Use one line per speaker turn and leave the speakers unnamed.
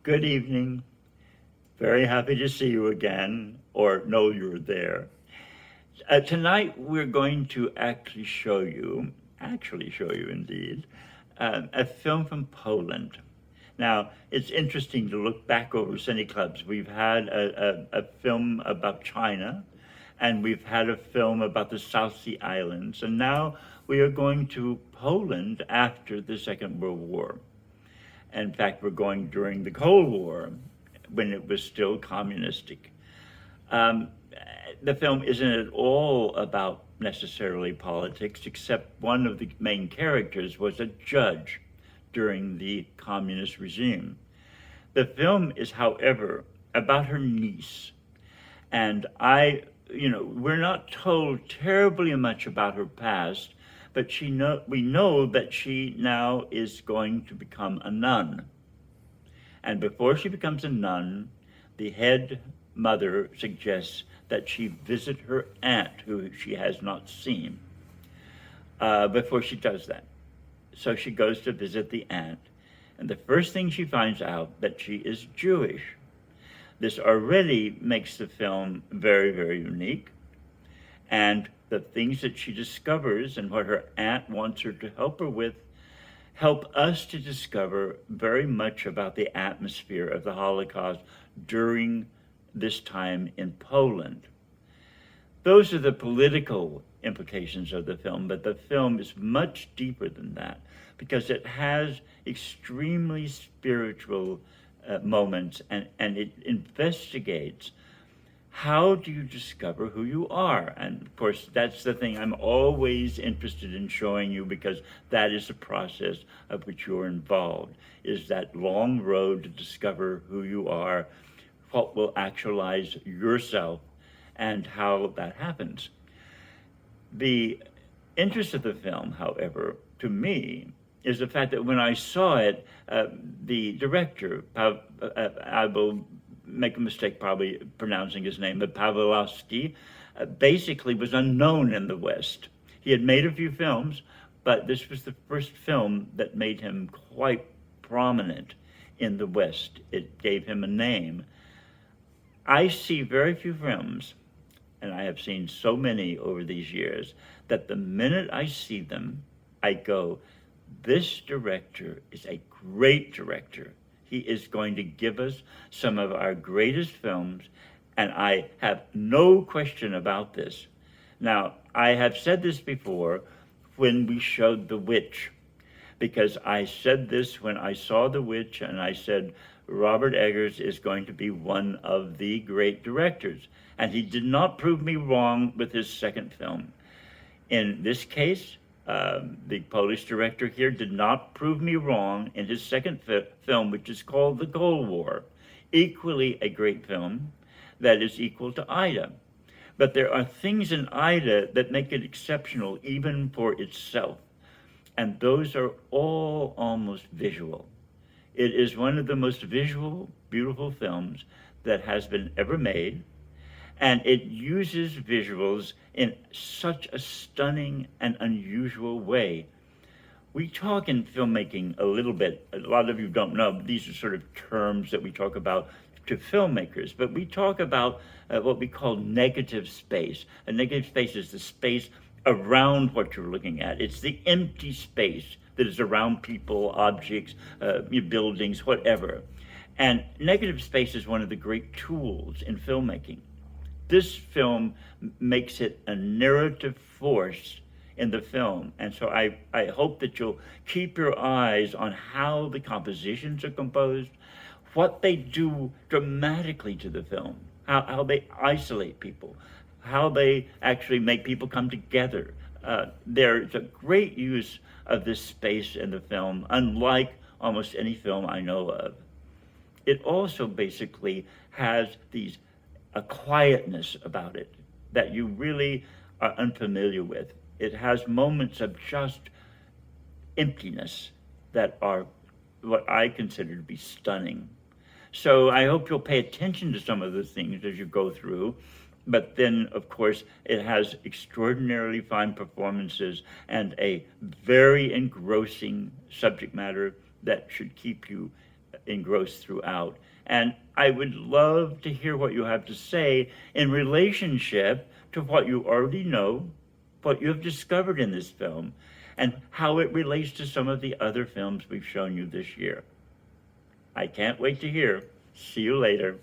Good evening. Very happy to see you again, or know you're there. Tonight we're going to actually show you indeed, a film from Poland. Now, it's interesting to look back over Cine Clubs. We've had a film about China, and we've had a film about the South Sea Islands, and now we are going to Poland after the Second World War. In fact, we're going during the Cold War when it was still communistic. Um, the film isn't at all about necessarily politics, except one of the main characters was a judge during the communist regime. The film is, however, about her niece. And we're not told terribly much about her past, but we know that she now is going to become a nun. And before she becomes a nun, the head mother suggests that she visit her aunt, who she has not seen, before she does that. So she goes to visit the aunt. And the first thing she finds out that she is Jewish. This already makes the film very, very unique. And the things that she discovers and what her aunt wants her to help her with help us to discover very much about the atmosphere of the Holocaust during this time in Poland. Those are the political implications of the film, but the film is much deeper than that because it has extremely spiritual moments, and it investigates how do you discover who you are? And of course, that's the thing I'm always interested in showing you, because that is the process of which you're involved, is that long road to discover who you are, what will actualize yourself, and how that happens. The interest of the film, however, to me, is the fact that when I saw it, the director, I will make a mistake probably pronouncing his name, but Pawlikowski, basically was unknown in the West. He had made a few films, but this was the first film that made him quite prominent in the West. It gave him a name. I see very few films, and I have seen so many over these years, that the minute I see them, I go, this director is a great director. He is going to give us some of our greatest films, and I have no question about this. Now, I have said this before when we showed The Witch, because I said this when I saw The Witch, and I said, Robert Eggers is going to be one of the great directors. And he did not prove me wrong with his second film. In this case, the Polish director here did not prove me wrong in his second film, which is called The Cold War. Equally a great film that is equal to Ida. But there are things in Ida that make it exceptional even for itself. And those are all almost visual. It is one of the most visual, beautiful films that has been ever made. And it uses visuals in such a stunning and unusual way. We talk in filmmaking a little bit, a lot of you don't know, but these are sort of terms that we talk about to filmmakers, but we talk about what we call negative space. A negative space is the space around what you're looking at. It's the empty space that is around people, objects, buildings, whatever. And negative space is one of the great tools in filmmaking. This film makes it a narrative force in the film. And so I hope that you'll keep your eyes on how the compositions are composed, what they do dramatically to the film, how they isolate people, how they actually make people come together. There's a great use of this space in the film, unlike almost any film I know of. It also basically has a quietness about it that you really are unfamiliar with. It has moments of just emptiness that are what I consider to be stunning. So I hope you'll pay attention to some of the things as you go through. But then, of course, it has extraordinarily fine performances and a very engrossing subject matter that should keep you engrossed throughout. And I would love to hear what you have to say in relationship to what you already know, what you have discovered in this film, and how it relates to some of the other films we've shown you this year. I can't wait to hear. See you later.